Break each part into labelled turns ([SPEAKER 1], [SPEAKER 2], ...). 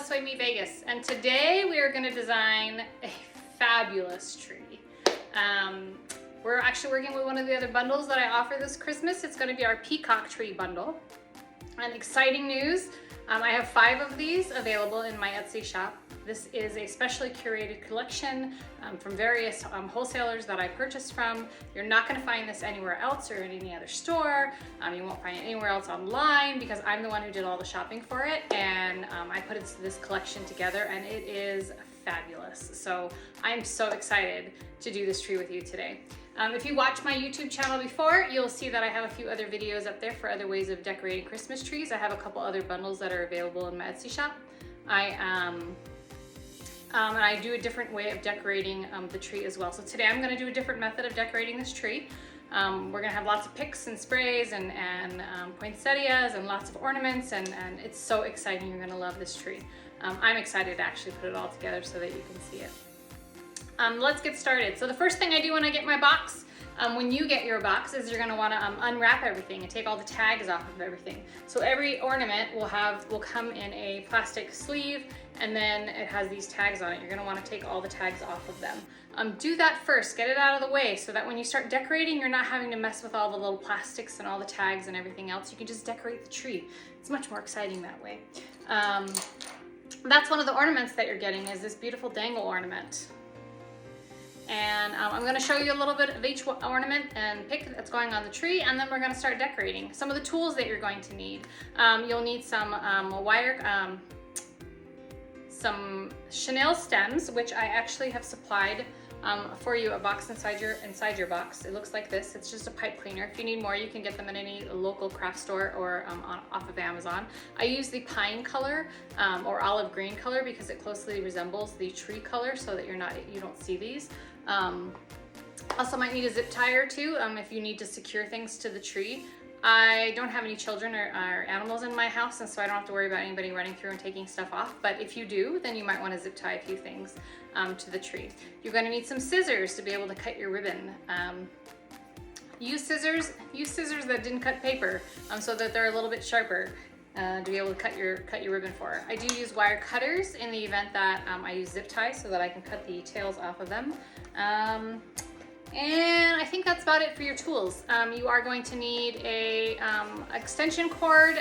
[SPEAKER 1] SWAYMEVEGAS, and today we are going to design a fabulous tree. We're actually working with one of the other bundles that I offer this Christmas. It's going to be our Peacock tree bundle. And exciting news, I have 5 of these available in my Etsy shop. This is a specially curated collection from various wholesalers that I purchased from. You're not going to find this anywhere else or in any other store. You won't find it anywhere else online because I'm the one who did all the shopping for it, and I put this collection together, and it is fabulous. So I'm so excited to do this tree with you today. If you watch my YouTube channel before, you'll see that I have a few other videos up there for other ways of decorating Christmas trees. I have a couple other bundles that are available in my Etsy shop. And I do a different way of decorating the tree as well. So today I'm going to do a different method of decorating this tree. We're going to have lots of picks and sprays and poinsettias and lots of ornaments, and it's so exciting. You're going to love this tree. I'm excited to actually put it all together so that you can see it. Let's get started. So the first thing I do when I get my box, when you get your box, is you're going to want to unwrap everything and take all the tags off of everything. So every ornament will come in a plastic sleeve, and then it has these tags on it. You're going to want to take all the tags off of them. Do that first, get it out of the way, so that when you start decorating, you're not having to mess with all the little plastics and all the tags and everything else. You can just decorate the tree. It's much more exciting that way. That's one of the ornaments that you're getting, is this beautiful dangle ornament. And I'm going to show you a little bit of each ornament and pick that's going on the tree, and then we're going to start decorating. Some of the tools that you're going to need. You'll need some some chenille stems, which I actually have supplied for you, a box inside your box. It looks like this. It's just a pipe cleaner. If you need more, you can get them at any local craft store or off of Amazon. I use the pine color or olive green color because it closely resembles the tree color, so that you don't see these. Also might need a zip tie or two if you need to secure things to the tree. I don't have any children or animals in my house, and so I don't have to worry about anybody running through and taking stuff off. But if you do, then you might want to zip tie a few things to the tree. You're going to need some scissors to be able to cut your ribbon. Use scissors that didn't cut paper, so that they're a little bit sharper to be able to cut your ribbon for. I do use wire cutters in the event that I use zip ties, so that I can cut the tails off of them. And I think that's about it for your tools. You are going to need a extension cord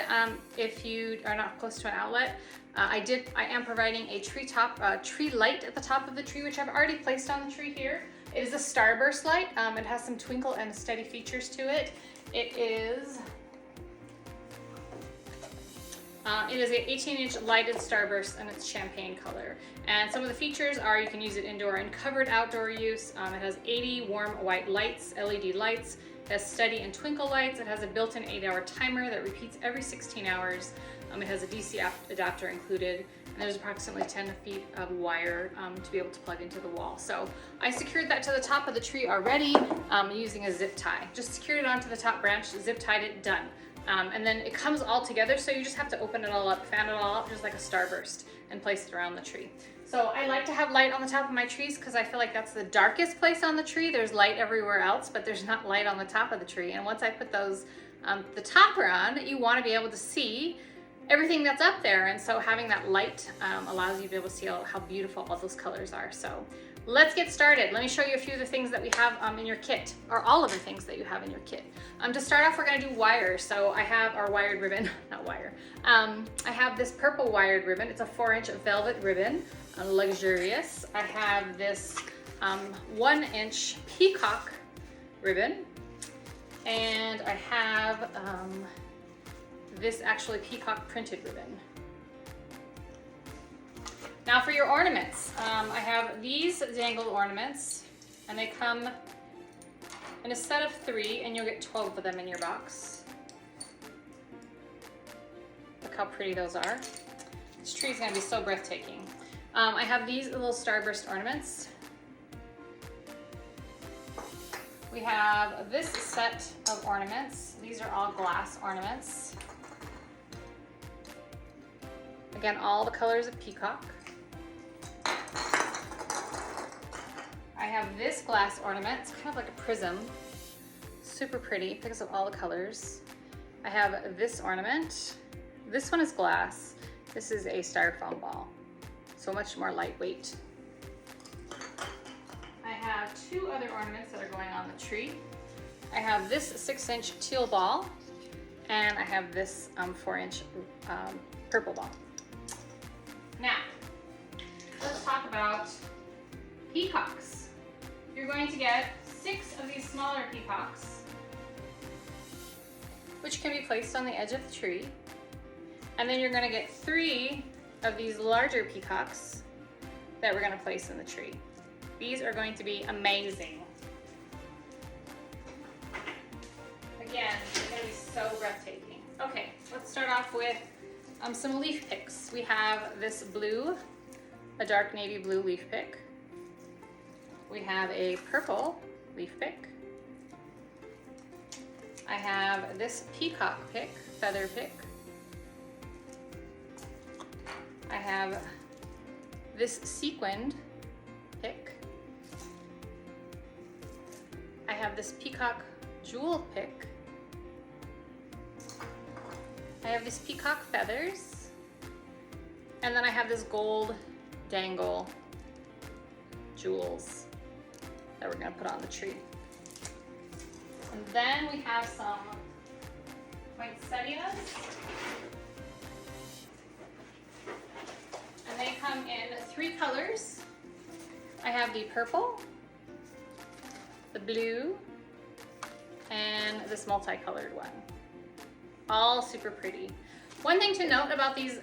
[SPEAKER 1] if you are not close to an outlet. I am providing a tree light at the top of the tree, which I've already placed on the tree here. It is a starburst light. It has some twinkle and steady features to it. It is an 18-inch lighted starburst, and it's champagne color. And some of the features are you can use it indoor and covered outdoor use. It has 80 warm white lights, LED lights. It has steady and twinkle lights. It has a built-in 8-hour timer that repeats every 16 hours. It has a DC adapter included, and there's approximately 10 feet of wire to be able to plug into the wall. So I secured that to the top of the tree already using a zip tie. Just secured it onto the top branch, zip tied it, done. And then it comes all together, so you just have to open it all up, fan it all up just like a starburst, and place it around the tree. So I like to have light on the top of my trees because I feel like that's the darkest place on the tree. There's light everywhere else, but there's not light on the top of the tree. And once I put those, the topper on, you want to be able to see everything that's up there. And so having that light allows you to be able to see how beautiful all those colors are. So let's get started. Let me show you a few of the things that we have in your kit, or all of the things that you have in your kit. To start off, we're going to do wire. So I have our wired ribbon, not wire. I have this purple wired ribbon. It's a 4-inch velvet ribbon, luxurious. I have this 1-inch peacock ribbon, and I have this actually peacock printed ribbon. Now for your ornaments, I have these dangled ornaments, and they come in a set of 3, and you'll get 12 of them in your box. Look how pretty those are. This tree is going to be so breathtaking. I have these little starburst ornaments. We have this set of ornaments. These are all glass ornaments. Again, all the colors of peacock. I have this glass ornament. It's kind of like a prism. Super pretty because of all the colors. I have this ornament. This one is glass. This is a styrofoam ball. so much more lightweight. I have two other ornaments that are going on the tree. I have this 6-inch teal ball, and I have this 4-inch purple ball. Now, let's talk about peacocks. You're going to get 6 of these smaller peacocks, which can be placed on the edge of the tree. And then you're going to get 3 of these larger peacocks that we're going to place in the tree. These are going to be amazing. Again, they're going to be so breathtaking. Okay, let's start off with some leaf picks. We have this blue, a dark navy blue leaf pick. We have a purple leaf pick. I have this peacock pick, feather pick. I have this sequined pick. I have this peacock jewel pick. I have these peacock feathers. And then I have this gold dangle jewels that we're gonna put on the tree. And then we have some poinsettias. And they come in 3 colors. I have the purple, the blue, and this multicolored one. All super pretty. One thing to note about these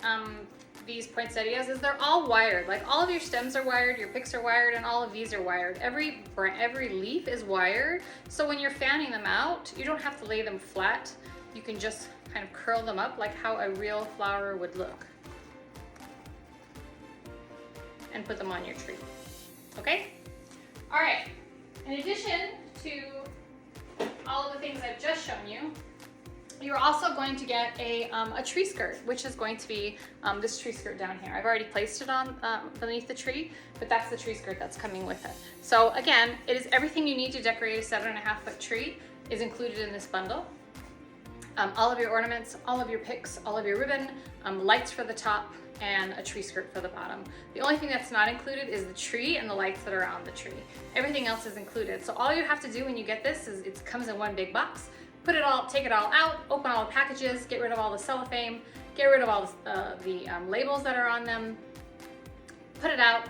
[SPEAKER 1] poinsettias is they're all wired. Like all of your stems are wired, your picks are wired, and all of these are wired. Every leaf is wired. So when you're fanning them out, you don't have to lay them flat. You can just kind of curl them up like how a real flower would look. And put them on your tree. Okay? All right. In addition to all of the things I've just shown you, you're also going to get a tree skirt, which is going to be this tree skirt down here. I've already placed it on beneath the tree, but that's the tree skirt that's coming with it. So again, it is everything you need to decorate a 7.5-foot tree is included in this bundle. All of your ornaments, all of your picks, all of your ribbon, lights for the top, and a tree skirt for the bottom. The only thing that's not included is the tree and the lights that are on the tree. Everything else is included. So all you have to do when you get this is it comes in one big box. Put it all, take it all out, open all the packages, get rid of all the cellophane, get rid of all the labels that are on them, put it out,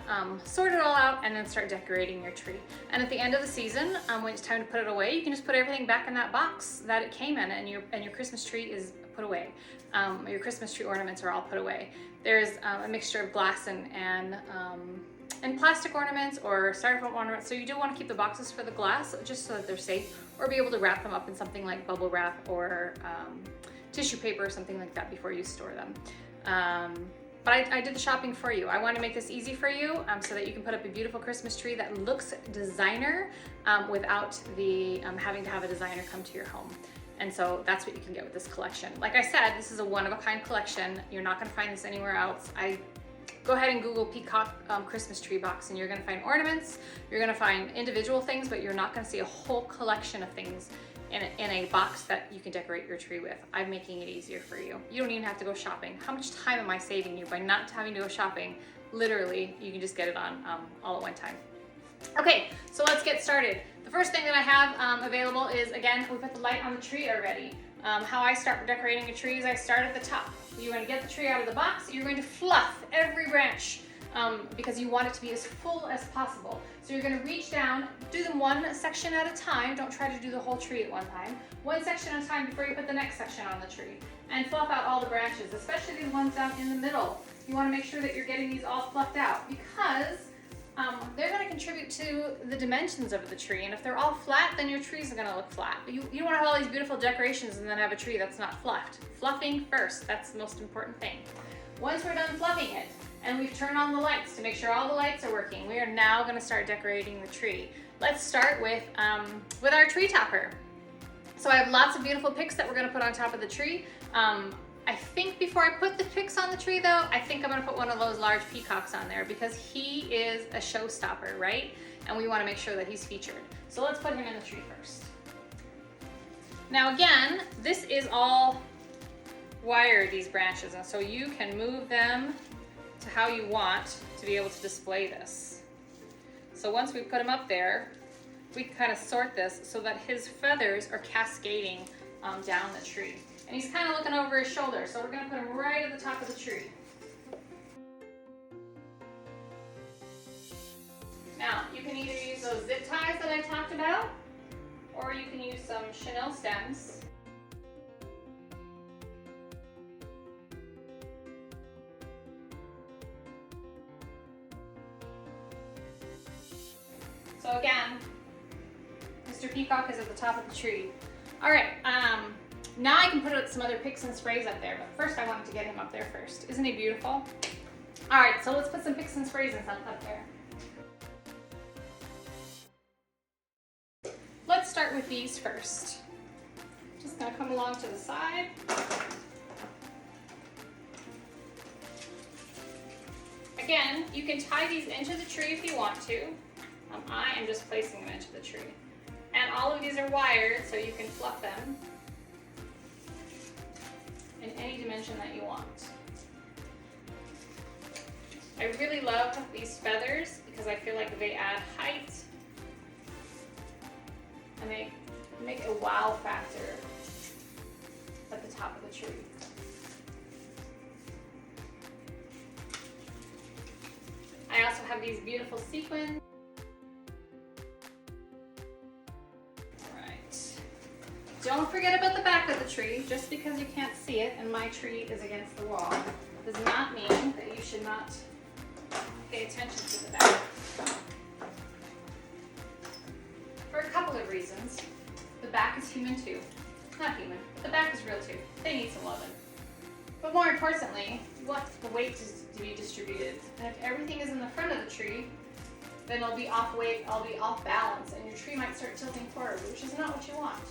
[SPEAKER 1] sort it all out, and then start decorating your tree. And at the end of the season, when it's time to put it away, you can just put everything back in that box that it came in, and your Christmas tree is put away. Your Christmas tree ornaments are all put away. There's a mixture of glass and plastic ornaments or styrofoam ornaments, so you do want to keep the boxes for the glass just so that they're safe, or be able to wrap them up in something like bubble wrap or tissue paper or something like that before you store them. But I did the shopping for you. I want to make this easy for you so that you can put up a beautiful Christmas tree that looks designer without the having to have a designer come to your home. And so that's what you can get with this collection. Like I said, this is a one-of-a-kind collection. You're not going to find this anywhere else. Go ahead and Google Peacock Christmas tree box, and you're going to find ornaments. You're going to find individual things, but you're not going to see a whole collection of things in a box that you can decorate your tree with. I'm making it easier for you. You don't even have to go shopping. How much time am I saving you by not having to go shopping? Literally, you can just get it on all at one time. Okay, so let's get started. The first thing that I have available is, again, we put the light on the tree already. How I start decorating a tree is I start at the top. You're going to get the tree out of the box. You're going to fluff every branch because you want it to be as full as possible. So you're going to reach down, do them one section at a time. Don't try to do the whole tree at one time. One section at a time before you put the next section on the tree. And fluff out all the branches, especially these ones down in the middle. You want to make sure that you're getting these all fluffed out because they're going to contribute to the dimensions of the tree, and if they're all flat, then your trees are going to look flat. But you don't want to have all these beautiful decorations and then have a tree that's not fluffed. Fluffing first, that's the most important thing. Once we're done fluffing it, and we've turned on the lights to make sure all the lights are working, we are now going to start decorating the tree. Let's start with our tree topper. So I have lots of beautiful picks that we're going to put on top of the tree. I think before I put the picks on the tree though, I think I'm gonna put one of those large peacocks on there because he is a showstopper, right? And we wanna make sure that he's featured. So let's put him in the tree first. Now again, this is all wired, these branches, and so you can move them to how you want to be able to display this. So once we put him up there, we can kind of sort this so that his feathers are cascading down the tree. And he's kind of looking over his shoulder, so we're going to put him right at the top of the tree. Now, you can either use those zip ties that I talked about, or you can use some chenille stems. So again, Mr. Peacock is at the top of the tree. All right, now I can put some other picks and sprays up there, but first I wanted to get him up there first. Isn't he beautiful? All right, so let's put some picks and sprays and stuff up there. Let's start with these first. Just gonna come along to the side. Again, you can tie these into the tree if you want to. I am just placing them into the tree. And all of these are wired, so you can fluff them in any dimension that you want. I really love these feathers because I feel like they add height and they make a wow factor at the top of the tree. I also have these beautiful sequins. Don't forget about the back of the tree. Just because you can't see it and my tree is against the wall does not mean that you should not pay attention to the back. For a couple of reasons. The back is human too. Not human, but the back is real too. They need some loving. But more importantly, you want the weight to be distributed. And if everything is in the front of the tree, then I'll be off weight, I'll be off balance, and your tree might start tilting forward, which is not what you want.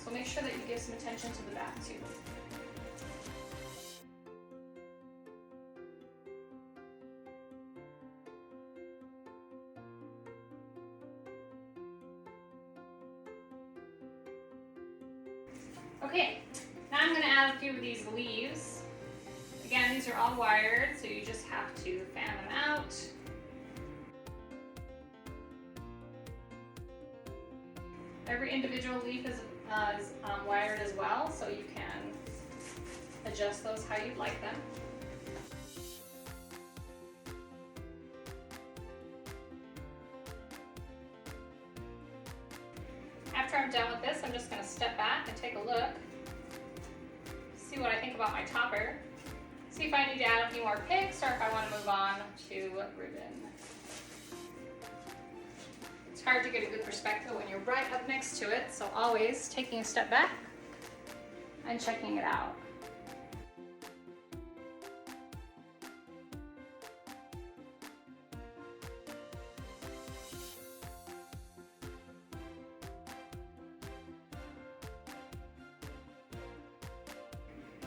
[SPEAKER 1] So make sure that you give some attention to the back too. Okay, now I'm going to add a few of these leaves. Again, these are all wired, so you just have to fan them out. Every individual leaf is wired as well, so you can adjust those how you'd like them. After I'm done with this, I'm just going to step back and take a look, see what I think about my topper, see if I need to add a few more picks or if I want to move on to ribbon. It's hard to get a good perspective when you're right up next to it, so always taking a step back and checking it out.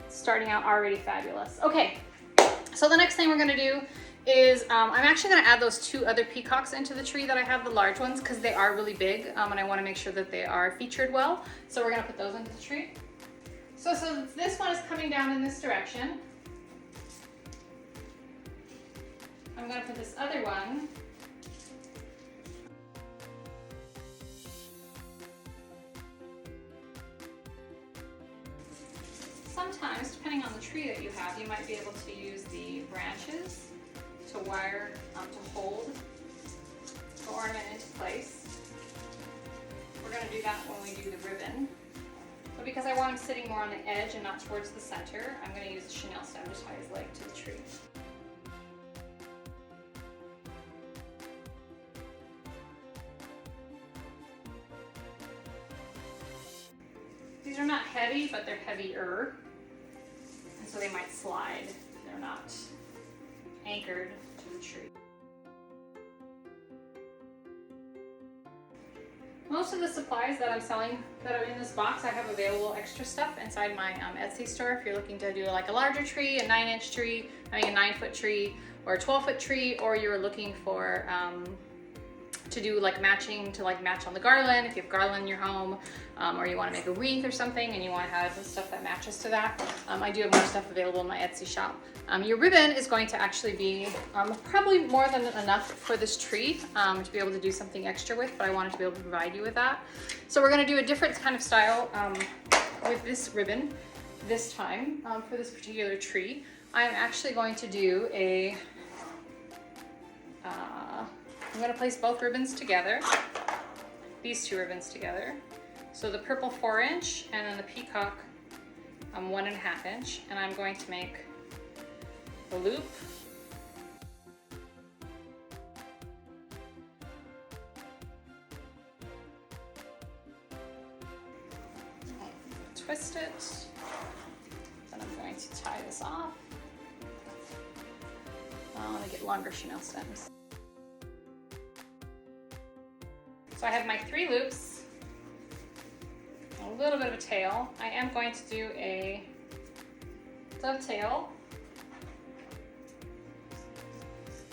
[SPEAKER 1] Starting out already fabulous. Okay, so the next thing we're gonna do is I'm actually going to add those two other peacocks into the tree that I have, the large ones, because they are really big and I want to make sure that they are featured well. So we're going to put those into the tree. So this one is coming down in this direction. I'm going to put this other one sometimes, depending on the tree that you have, you might be able to use the branches to wire to hold the ornament into place. We're going to do that when we do the ribbon. But because I want him sitting more on the edge and not towards the center, I'm going to use the chenille stem to tie his leg to the tree. These are not heavy, but they're heavier, and so they might slide. They're not anchored to the tree. Most of the supplies that I'm selling that are in this box, I have available extra stuff inside my Etsy store. If you're looking to do like a larger tree, a 9-inch tree, a 9-foot tree, or a 12-foot tree, or you're looking for to do like matching, to like match on the garland, if you have garland in your home, or you want to make a wreath or something and you want to have stuff that matches to that. I do have more stuff available in my Etsy shop. Your ribbon is going to actually be probably more than enough for this tree to be able to do something extra with, but I wanted to be able to provide you with that. So we're going to do a different kind of style with this ribbon this time for this particular tree. I'm actually going to do a I'm going to place both ribbons together, these two ribbons together. So the purple 4-inch and then the peacock 1.5 inch, and I'm going to make a loop. Twist it, then I'm going to tie this off. I want to get longer chenille stems. So I have my 3 loops, a little bit of a tail. I am going to do a dovetail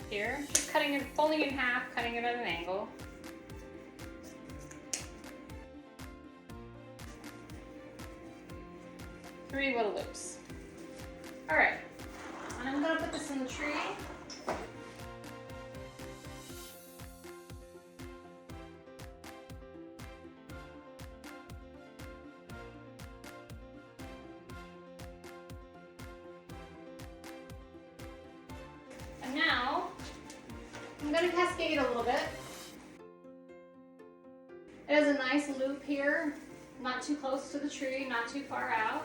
[SPEAKER 1] here, just cutting it, folding it in half, cutting it at an angle. Three little loops. All right, and I'm gonna put this in the tree. And now, I'm gonna cascade a little bit. It has a nice loop here, not too close to the tree, not too far out.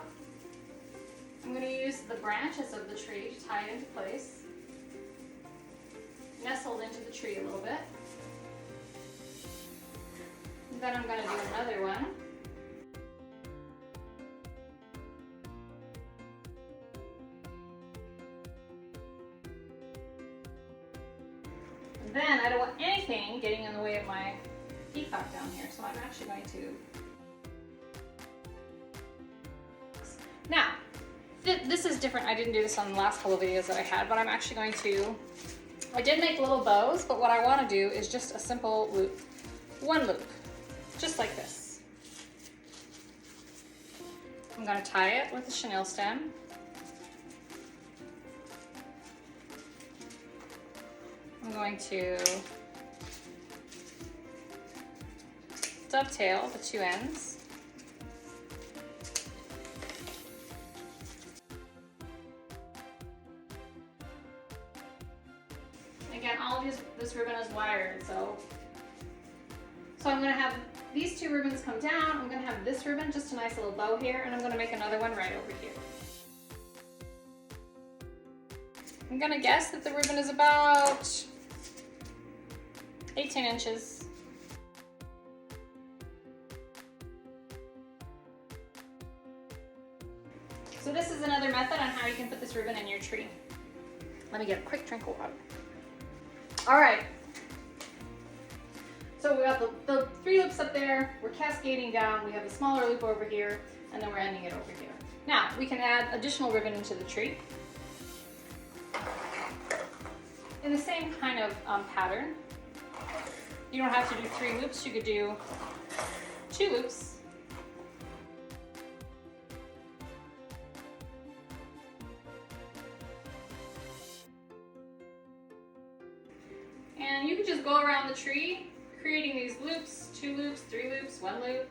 [SPEAKER 1] I'm going to use the branches of the tree to tie it into place, nestled into the tree a little bit. And then I'm going to do another one. And then I don't want anything getting in the way of my peacock down here, so I'm actually going to... Now, this is different. I didn't do this on the last couple of videos that I had, but I'm actually going to, I did make little bows, but what I want to do is just a simple loop. One loop, just like this. I'm going to tie it with a chenille stem. I'm going to dovetail the 2 ends. Again, all of this ribbon is wired, so I'm going to have these 2 ribbons come down. I'm going to have this ribbon, just a nice little bow here, and I'm going to make another one right over here. I'm going to guess that the ribbon is about 18 inches. So this is another method on how you can put this ribbon in your tree. Let me get a quick drink of water. All right, so we got the 3 loops up there, we're cascading down, we have a smaller loop over here, and then we're ending it over here. Now, we can add additional ribbon into the tree in the same kind of pattern. You don't have to do 3 loops, you could do 2 loops. And you can just go around the tree, creating these loops, 2 loops, 3 loops, 1 loop.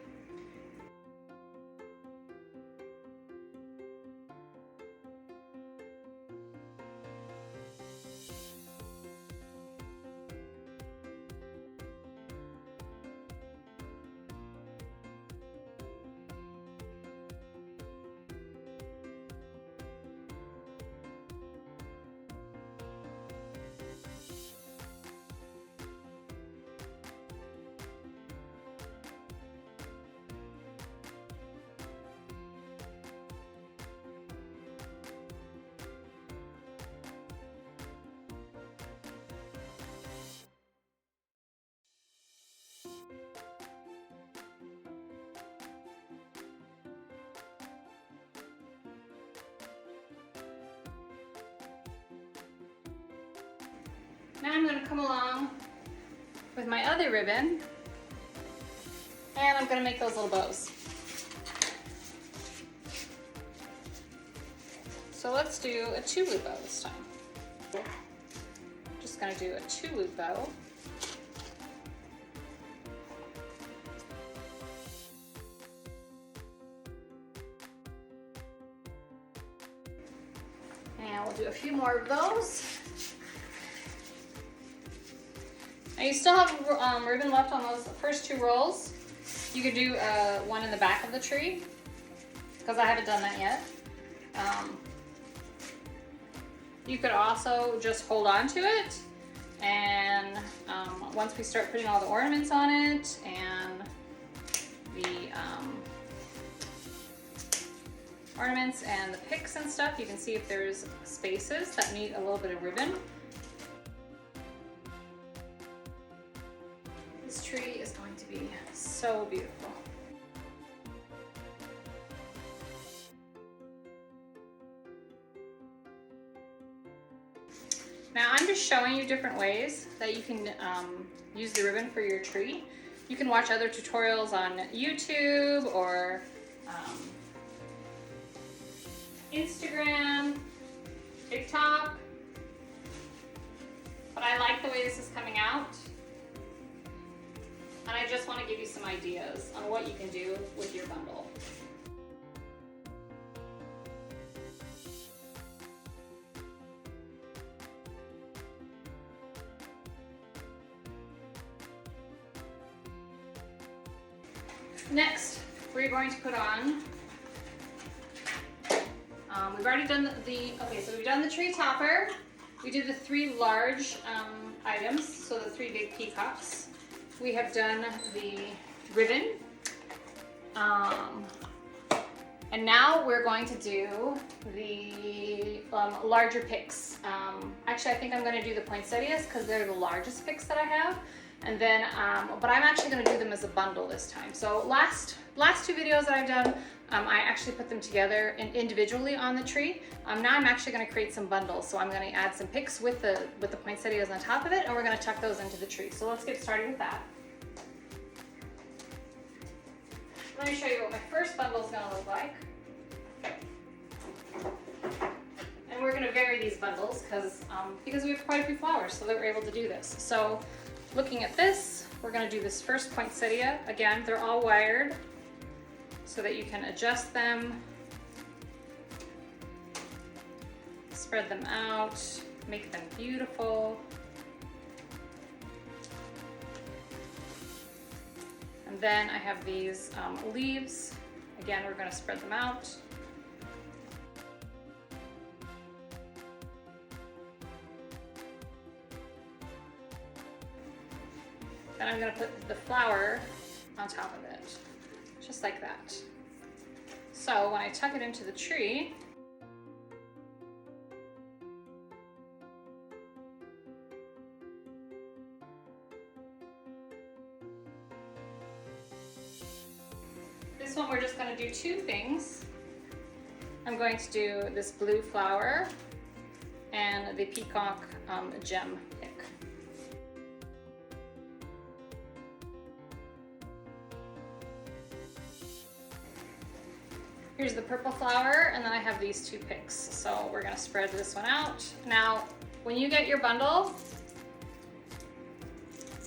[SPEAKER 1] Now I'm going to come along with my other ribbon, and I'm gonna make those little bows. So let's do a 2-loop bow this time. Just gonna do a 2-loop bow. And we'll do a few more of those. Now you still have ribbon left on those first 2 rolls. You could do one in the back of the tree, because I haven't done that yet. You could also just hold on to it, and once we start putting all the ornaments on it and the ornaments and the picks and stuff, you can see if there's spaces that need a little bit of ribbon. This tree is going to be so beautiful. Now I'm just showing you different ways that you can use the ribbon for your tree. You can watch other tutorials on YouTube or Instagram, TikTok, but I like the way this is coming out. And I just want to give you some ideas on what you can do with your bundle. Next, we're going to put on, we've already done so we've done the tree topper. We did the 3 large items, so the 3 big peacocks. We have done the ribbon. And now we're going to do the larger picks. Actually, I think I'm going to do the poinsettias because they're the largest picks that I have. And then, but I'm actually going to do them as a bundle this time. So last 2 videos that I've done, I actually put them together individually on the tree. Now I'm actually going to create some bundles. So I'm going to add some picks with the poinsettias on top of it, and we're going to tuck those into the tree. So let's get started with that. Let me show you what my first bundle is going to look like. And we're going to vary these bundles because we have quite a few flowers, so that we're able to do this. So looking at this, we're going to do this first poinsettia. Again, they're all wired so that you can adjust them, spread them out, make them beautiful. And then I have these leaves. Again, we're going to spread them out. Then I'm going to put the flower on top of it, just like that. So when I tuck it into the tree, this one we're just going to do 2 things. I'm going to do this blue flower and the peacock gem pick. Here's the purple flower, and then I have these 2 picks. So we're gonna spread this one out. Now, when you get your bundle,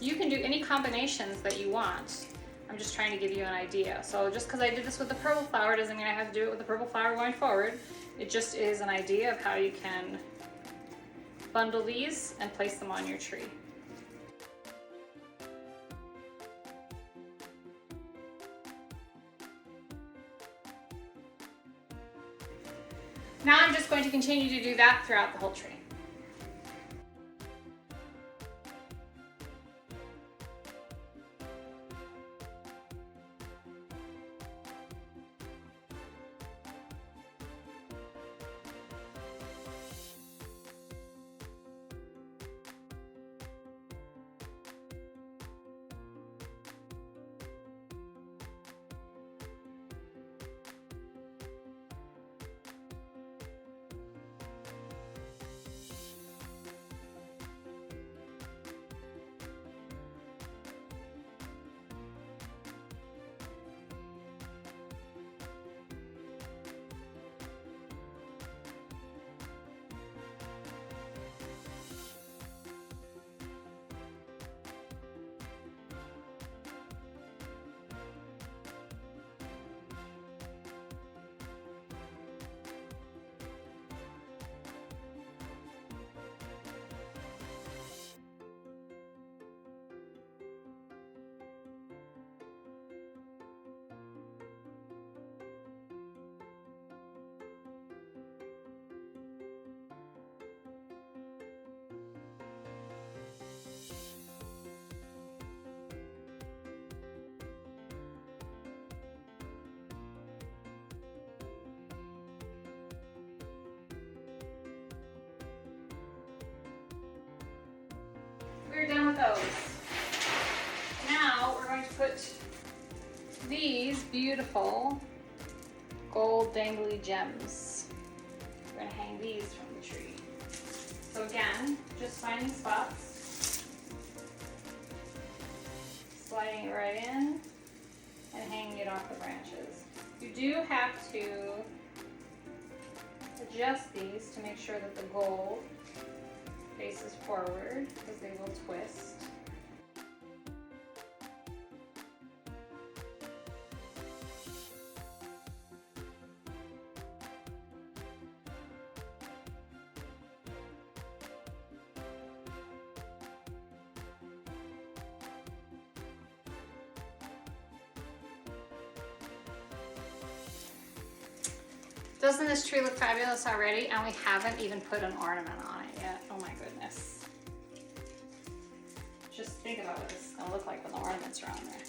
[SPEAKER 1] you can do any combinations that you want. I'm just trying to give you an idea. So just because I did this with the purple flower doesn't mean I have to do it with the purple flower going forward. It just is an idea of how you can bundle these and place them on your tree. Now I'm just going to continue to do that throughout the whole tree. these beautiful gold dangly gems. We're gonna hang these from the tree. So again, just finding spots, sliding it right in, and hanging it off the branches. You do have to adjust these to make sure that the gold faces forward because they will twist. Doesn't this tree look fabulous already? And we haven't even put an ornament on it yet. Oh my goodness. Just think about what this is gonna look like when the ornaments are on there.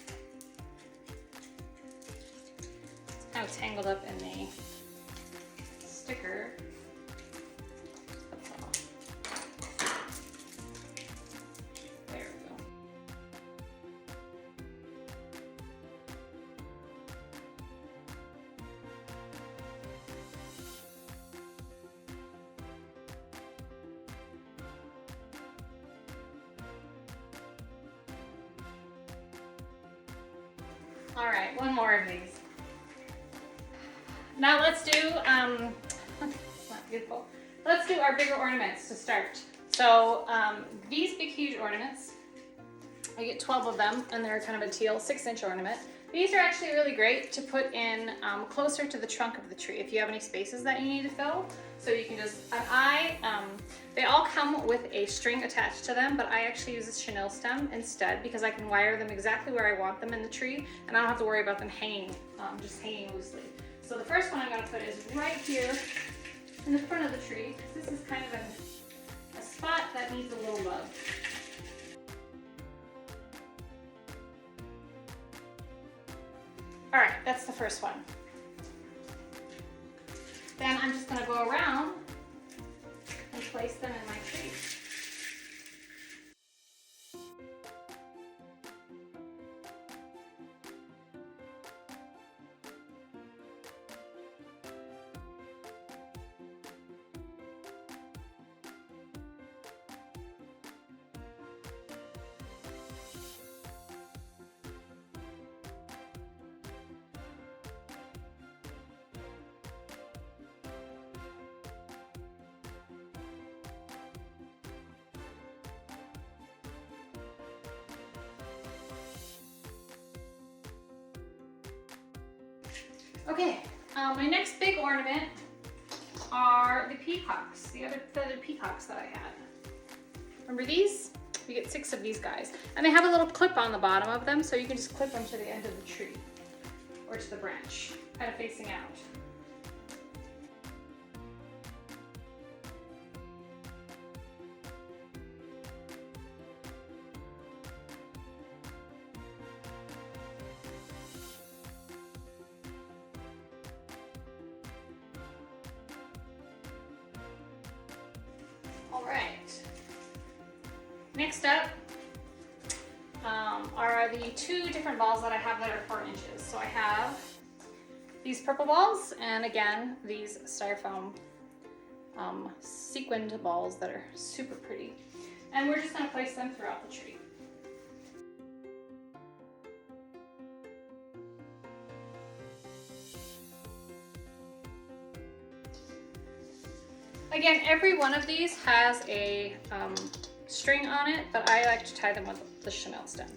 [SPEAKER 1] It's kind of tangled up in the sticker. There we go. All right, one more of these. Now let's do, it's not beautiful. Let's do our bigger ornaments to start. So these big, huge ornaments, I get 12 of them, and they're kind of a teal 6-inch ornament. These are actually really great to put in closer to the trunk of the tree if you have any spaces that you need to fill. So you can just, they all come with a string attached to them, but I actually use a chenille stem instead because I can wire them exactly where I want them in the tree, and I don't have to worry about them hanging, just hanging loosely. So the first one I'm gonna put is right here in the front of the tree, because this is kind of a spot that needs a little love. All right, that's the first one. Then I'm just gonna go around and place them in my tree. Okay, my next big ornament are the peacocks, the other feathered peacocks that I had. Remember these? You get 6 of these guys. And they have a little clip on the bottom of them, so you can just clip them to the end of the tree or to the branch, kind of facing out. All right, next up are the 2 different balls that I have that are 4 inches. So I have these purple balls, and again, these styrofoam sequined balls that are super pretty. And we're just gonna place them throughout the tree. Again, every one of these has a string on it, but I like to tie them with the chenille stem.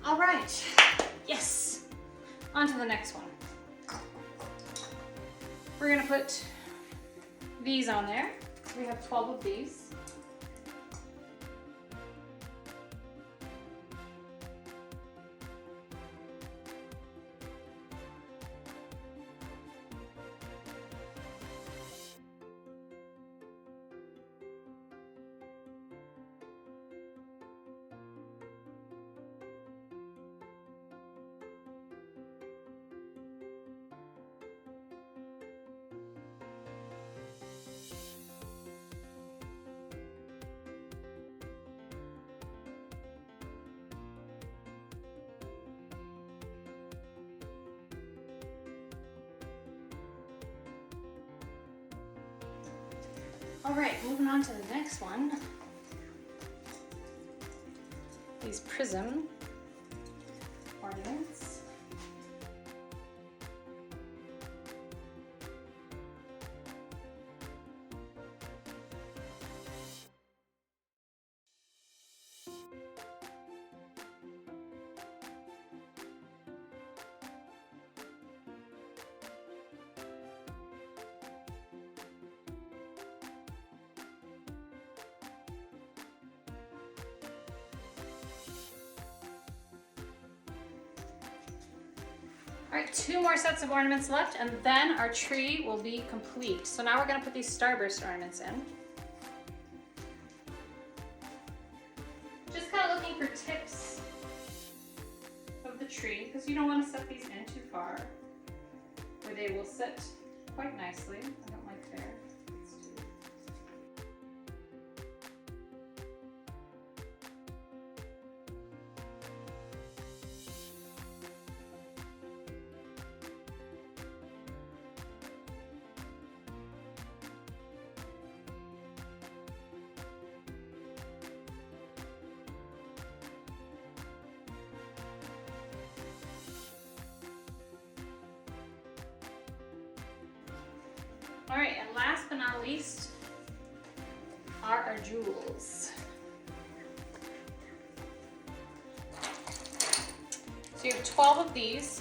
[SPEAKER 1] All right, yes. On to the next one. We're gonna put these on there. We have 12 of these. All right, moving on to the next one. These prism ornaments. All right, 2 more sets of ornaments left, and then our tree will be complete. So now we're gonna put these starburst ornaments in. Just kind of looking for tips of the tree, because you don't want to set these in too far, where they will sit quite nicely. I don't like there. All right, and last but not least are our jewels. So you have 12 of these.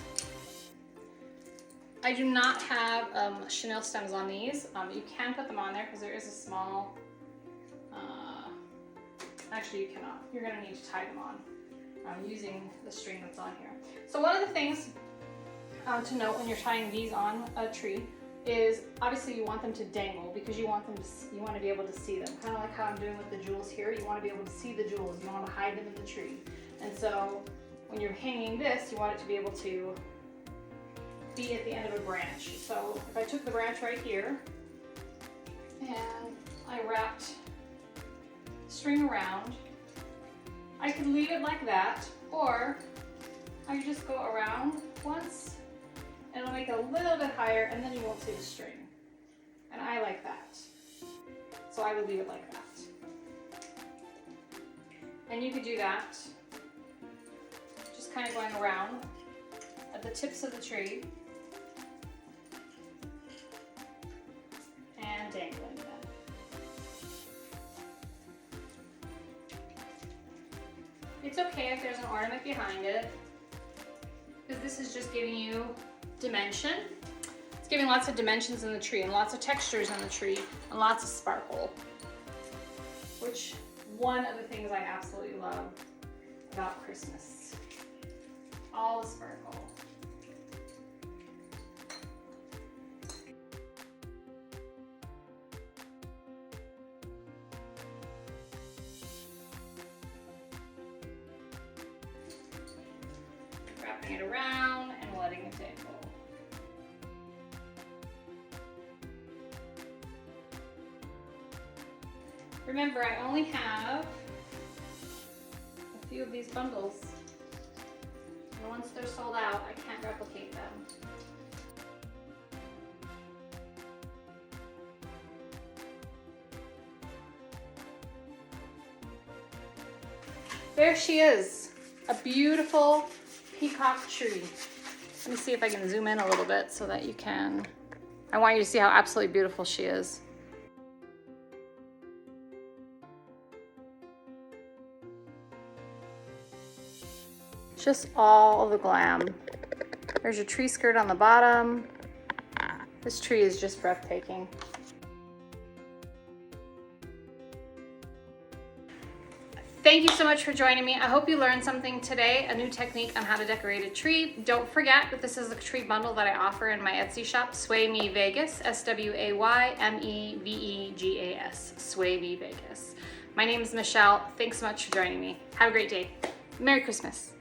[SPEAKER 1] I do not have chenille stems on these. You can put them on there because there is a small, actually you cannot. You're gonna need to tie them on using the string that's on here. So one of the things to note when you're tying these on a tree is obviously you want them to dangle because you want to be able to see them. Kind of like how I'm doing with the jewels here. You want to be able to see the jewels. You don't want to hide them in the tree. And so when you're hanging this, you want it to be able to be at the end of a branch. So if I took the branch right here and I wrapped string around, I could leave it like that, or I could just go around once and it'll make it a little bit higher, and then you won't see the string. And I like that. So I would leave it like that. And you could do that, just kind of going around at the tips of the tree and dangling them. It's okay if there's an ornament behind it, because this is just giving you dimension. It's giving lots of dimensions in the tree and lots of textures in the tree and lots of sparkle, which one of the things I absolutely love about Christmas. All the sparkle. Wrapping it around and letting it dangle. Remember, I only have a few of these bundles, and once they're sold out, I can't replicate them. There she is, a beautiful peacock tree. Let me see if I can zoom in a little bit so that you can, I want you to see how absolutely beautiful she is. Just all the glam. There's your tree skirt on the bottom. This tree is just breathtaking. Thank you so much for joining me. I hope you learned something today, a new technique on how to decorate a tree. Don't forget that this is a tree bundle that I offer in my Etsy shop, SWAYMEVEGAS, SWAYMEVEGAS, SWAYMEVEGAS. My name is Michelle. Thanks so much for joining me. Have a great day. Merry Christmas.